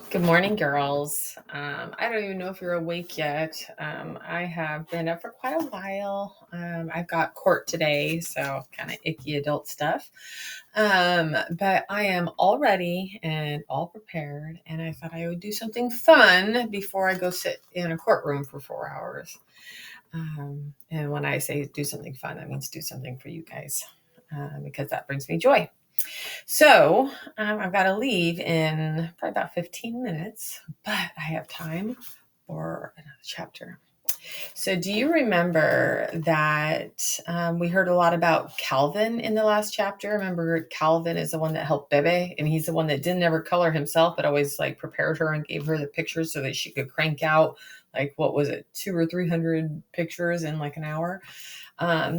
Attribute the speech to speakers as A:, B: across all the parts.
A: Good morning, girls. I don't even know if you're awake yet. I have been up for quite a while. I've got court today, so kind of icky adult stuff. But I am all ready and all prepared, and I thought I would do something fun before I go sit in a courtroom for 4 hours. And when I say do something fun, that means do something for you guys, because that brings me joy. So I've got to leave in probably about 15 minutes, but I have time for another chapter. So, do you remember that we heard a lot about Calvin in the last chapter? Remember, Calvin is the one that helped Bebe, and he's the one that didn't ever color himself, but always like prepared her and gave her the pictures so that she could crank out like what was it, 200 or 300 pictures in like an hour.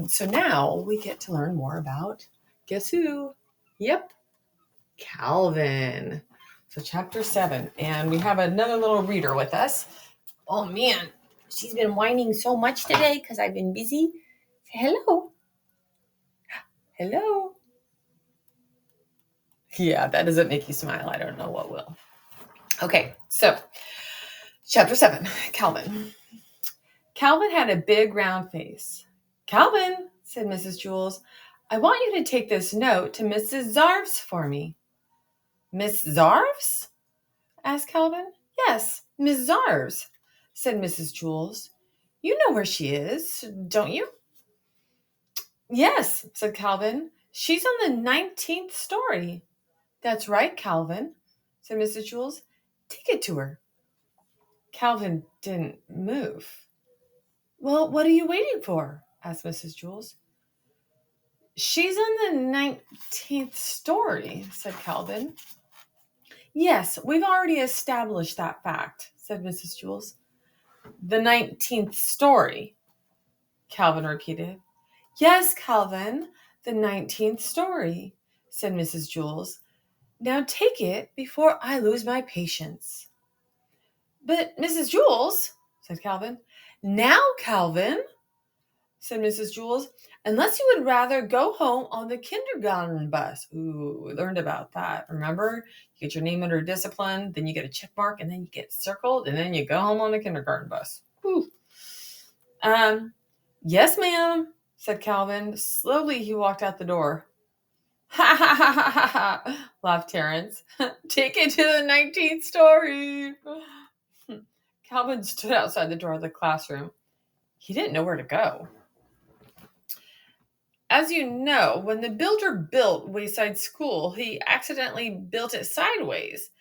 A: So now we get to learn more about guess who? Yep, Calvin. So, chapter 7. And we have another little reader with us. Oh, man. She's been whining so much today because I've been busy. Say hello. Hello. Yeah, that doesn't make you smile. I don't know what will. Okay, so chapter 7, Calvin. Calvin had a big round face. Calvin, said Mrs. Jules, I want you to take this note to Mrs. Zarves for me. Miss Zarves? Asked Calvin. Yes, Miss Zarves, said Mrs. Jules. You know where she is, don't you? Yes, said Calvin. She's on the 19th story. That's right, Calvin, said Mrs. Jules. Take it to her. Calvin didn't move. Well, what are you waiting for? Asked Mrs. Jules. She's on the 19th story, said Calvin. Yes, we've already established that fact, said Mrs. Jules. The 19th story, Calvin repeated. Yes, Calvin, the 19th story, said Mrs. Jules. Now take it before I lose my patience. But, Mrs. Jules, said Calvin. Now, Calvin, said Mrs. Jules, unless you would rather go home on the kindergarten bus. Ooh, we learned about that. Remember? You get your name under discipline, then you get a check mark, and then you get circled, and then you go home on the kindergarten bus. Ooh. Yes, ma'am, said Calvin. Slowly he walked out the door. Ha ha ha ha ha ha, laughed Terence. Take it to the 19th story. Calvin stood outside the door of the classroom. He didn't know where to go. As you know, when the builder built Wayside School, he accidentally built it sideways,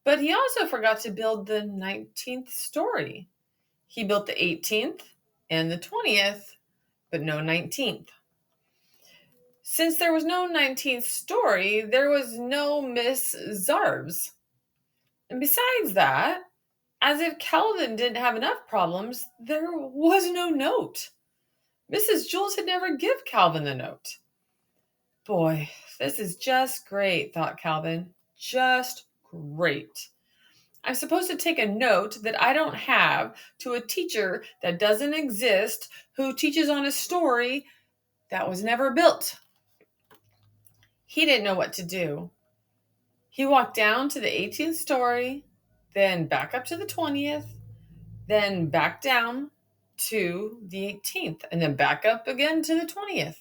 A: but he also forgot to build the 19th story. He built the 18th and the 20th, but no 19th. Since there was no 19th story, there was no Miss Zarves. And besides that, as if Calvin didn't have enough problems, there was no note. Mrs. Jules had never given Calvin the note. Boy, this is just great, thought Calvin. Just great. I'm supposed to take a note that I don't have to a teacher that doesn't exist who teaches on a story that was never built. He didn't know what to do. He walked down to the 18th story, then back up to the 20th, then back down to the 18th, and then back up again to the 20th.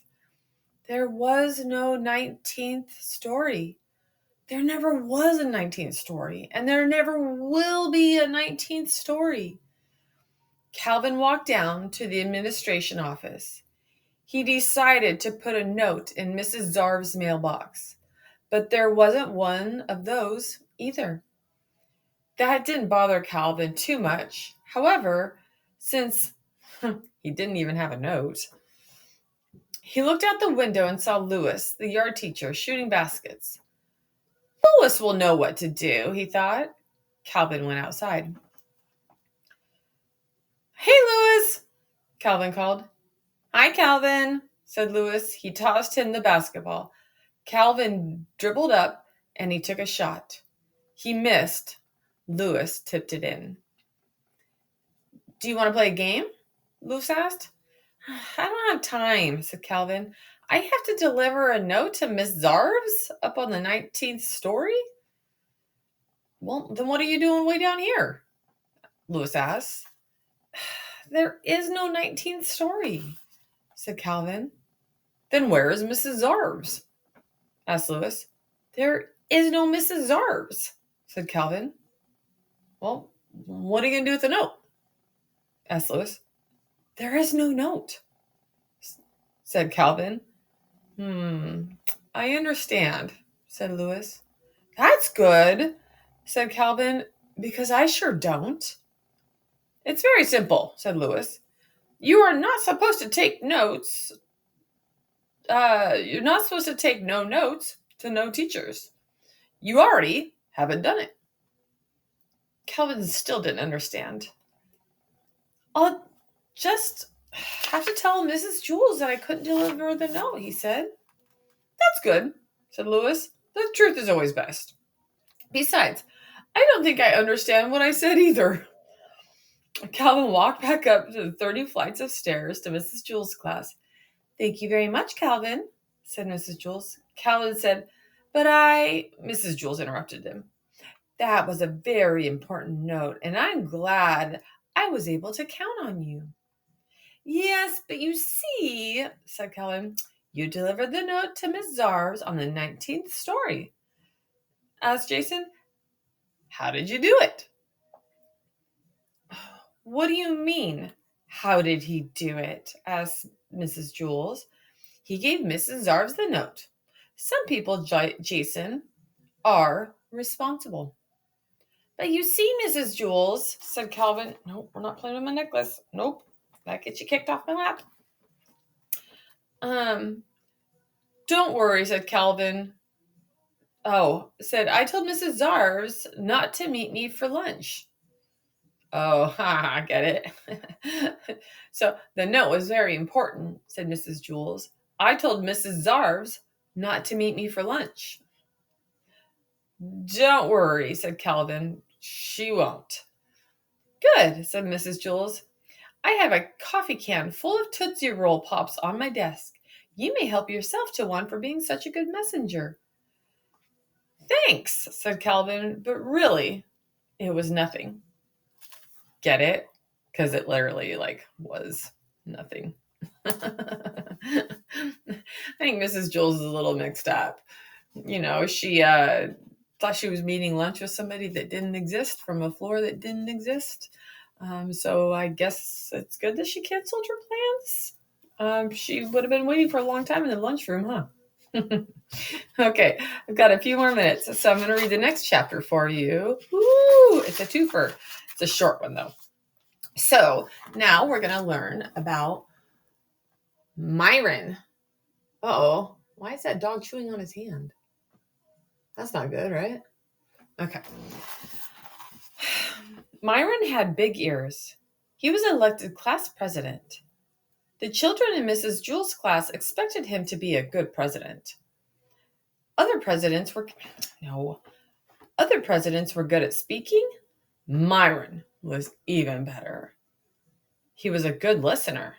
A: There was no 19th story. There never was a 19th story, and there never will be a 19th story. Calvin walked down to the administration office. He decided to put a note in Mrs. Zarv's mailbox, but there wasn't one of those either. That didn't bother Calvin too much. However, since he didn't even have a note, he looked out the window and saw Louis, the yard teacher, shooting baskets. Louis will know what to do, he thought. Calvin went outside. Hey, Louis, Calvin called. Hi, Calvin, said Louis. He tossed him the basketball. Calvin dribbled up and he took a shot. He missed. Louis tipped it in. Do you want to play a game? Louis asked. I don't have time, said Calvin. I have to deliver a note to Miss Zarves up on the 19th story. Well, then what are you doing way down here? Louis asked. There is no 19th story, said Calvin. Then where is Mrs. Zarves? Asked Louis. There is no Mrs. Zarves, said Calvin. Well, what are you going to do with the note? Asked Louis. There is no note, said Calvin. I understand, said Louis. That's good, said Calvin, because I sure don't. It's very simple, said Louis. You are not supposed to take notes. You're not supposed to take no notes to no teachers. You already haven't done it. Calvin still didn't understand. I'll just have to tell Mrs. Jules that I couldn't deliver the note, he said. That's good, said Louis. The truth is always best. Besides, I don't think I understand what I said either. Calvin walked back up to the 30 flights of stairs to Mrs. Jules' class. Thank you very much, Calvin, said Mrs. Jules. Calvin said, Mrs. Jules interrupted him. That was a very important note, and I'm glad I was able to count on you. Yes, but you see, said Calvin, you delivered the note to Miss Zarves on the 19th story. Asked Jason. How did you do it? What do you mean, how did he do it? Asked Mrs. Jules. He gave Mrs. Zarves the note. Some people, Jason, are responsible. But you see, Mrs. Jules, said Calvin. Nope, we're not playing with my necklace. Nope, that gets you kicked off my lap. Don't worry, said Calvin. Oh, said, I told Mrs. Zarves not to meet me for lunch. Oh, I get it. So the note was very important, said Mrs. Jules. I told Mrs. Zarves not to meet me for lunch. Don't worry, said Calvin. She won't. Good, said Mrs. Jules. I have a coffee can full of Tootsie Roll Pops on my desk. You may help yourself to one for being such a good messenger. Thanks, said Calvin, but really, it was nothing. Get it? Because it literally, was nothing. I think Mrs. Jules is a little mixed up. She thought she was meeting lunch with somebody that didn't exist from a floor that didn't exist. So I guess it's good that she canceled her plans. She would have been waiting for a long time in the lunchroom, huh? Okay, I've got a few more minutes, so I'm going to read the next chapter for you. Woo! It's a twofer. It's a short one, though. So now we're going to learn about Myron. Uh-oh. Why is that dog chewing on his hand? That's not good, right? Okay. Myron had big ears. He was elected class president. The children in Mrs. Jules' class expected him to be a good president. Other presidents were good at speaking. Myron was even better. He was a good listener.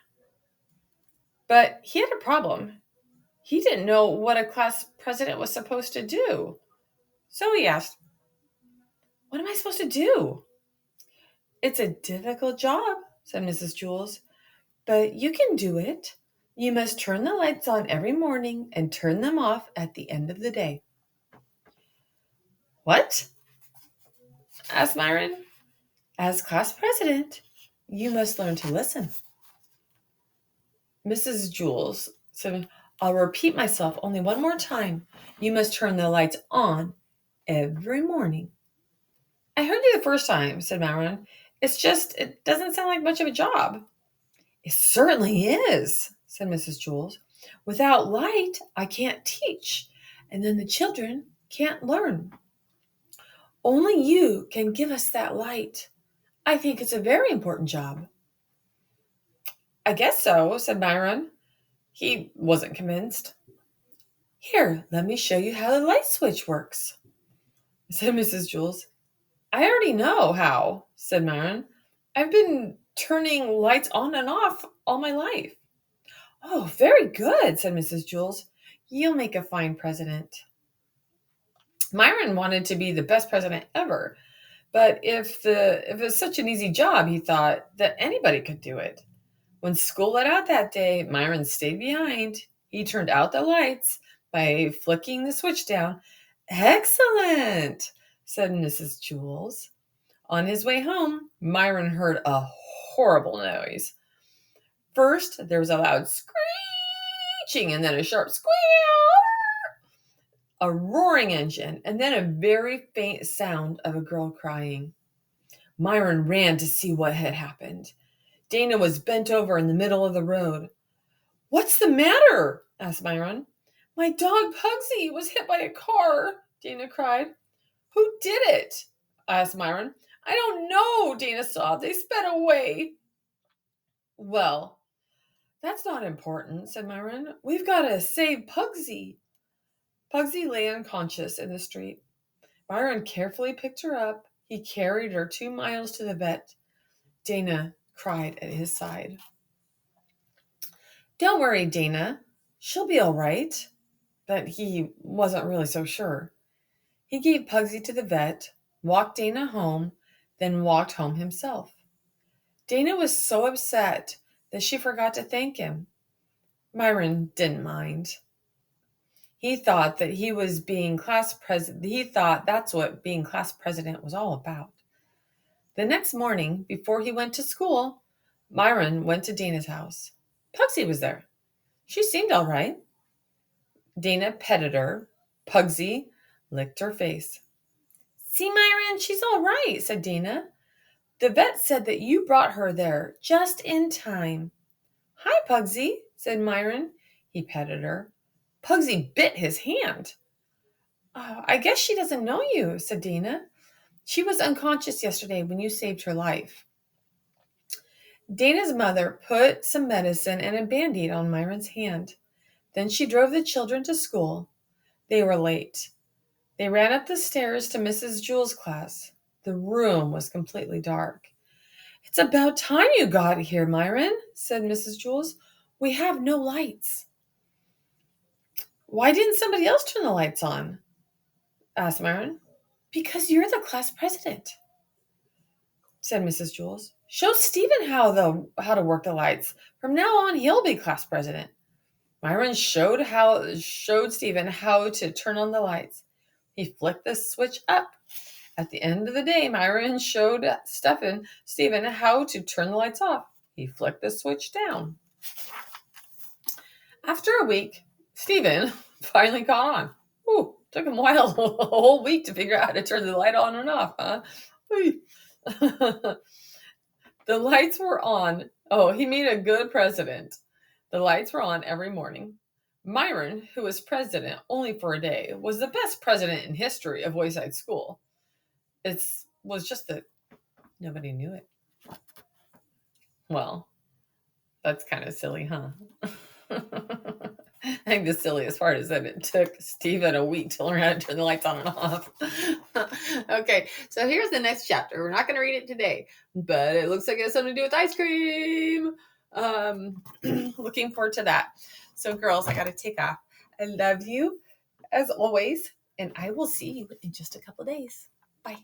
A: But he had a problem. He didn't know what a class president was supposed to do. So he asked, "What am I supposed to do?" "It's a difficult job," said Mrs. Jules, "but you can do it. You must turn the lights on every morning and turn them off at the end of the day." "What?" asked Myron. "As class president, you must learn to listen." Mrs. Jules said, "I'll repeat myself only one more time. You must turn the lights on every morning." "I heard you the first time," said Myron. It doesn't sound like much of a job." "It certainly is," said Mrs. Jules. "Without light, I can't teach, and then the children can't learn. Only you can give us that light. I think it's a very important job." "I guess so," said Myron. He wasn't convinced. "Here, let me show you how the light switch works," said Mrs. Jules. "I already know how," said Myron. "I've been turning lights on and off all my life." "Oh, very good," said Mrs. Jules. "You'll make a fine president." Myron wanted to be the best president ever, but if it's such an easy job, he thought that anybody could do it. When school let out that day, Myron stayed behind. He turned out the lights by flicking the switch down. Excellent, said Mrs. Jules. On his way home, Myron heard a horrible noise. First, there was a loud screeching and then a sharp squeal, a roaring engine, and then a very faint sound of a girl crying. Myron ran to see what had happened. Dana was bent over in the middle of the road. "What's the matter?" asked Myron. "My dog Pugsy was hit by a car," Dana cried. "Who did it?" asked Myron. "I don't know," Dana sobbed. "They sped away." "Well, that's not important," said Myron. "We've got to save Pugsy." Pugsy lay unconscious in the street. Myron carefully picked her up. He carried her 2 miles to the vet. Dana cried at his side. "Don't worry, Dana. She'll be all right." But he wasn't really so sure. He gave Pugsy to the vet, walked Dana home, then walked home himself. Dana was so upset that she forgot to thank him. Myron didn't mind. He thought that he was being class president. He thought that's what being class president was all about. The next morning, before he went to school, Myron went to Dana's house. Pugsy was there. She seemed all right. Dana petted her. Pugsy licked her face. "See, Myron, she's all right," said Dana. "The vet said that you brought her there just in time." "Hi, Pugsy," said Myron. He petted her. Pugsy bit his hand. "Oh, I guess she doesn't know you," said Dana. "She was unconscious yesterday when you saved her life." Dana's mother put some medicine and a Band-Aid on Myron's hand. Then she drove the children to school. They were late. They ran up the stairs to Mrs. Jewell's class. The room was completely dark. "It's about time you got here, Myron," said Mrs. Jewell. "We have no lights." "Why didn't somebody else turn the lights on?" asked Myron. "Because you're the class president," said Mrs. Jewell. "Show Stephen how to work the lights. From now on, he'll be class president." Myron showed Stephen how to turn on the lights. He flicked the switch up. At the end of the day, Myron showed Stephen how to turn the lights off. He flicked the switch down. After a week, Stephen finally caught on. Ooh, took him a whole week to figure out how to turn the light on and off, huh? The lights were on. Oh, he made a good president. The lights were on every morning. Myron, who was president only for a day, was the best president in history of Wayside School. It was just that nobody knew it. Well, that's kind of silly, huh? I think the silliest part is that it took Stephen a week to learn how to turn the lights on and off. Okay, so here's the next chapter. We're not going to read it today, but it looks like it has something to do with ice cream. Looking forward to that. So, girls, I got to take off. I love you as always, and I will see you in just a couple days. Bye.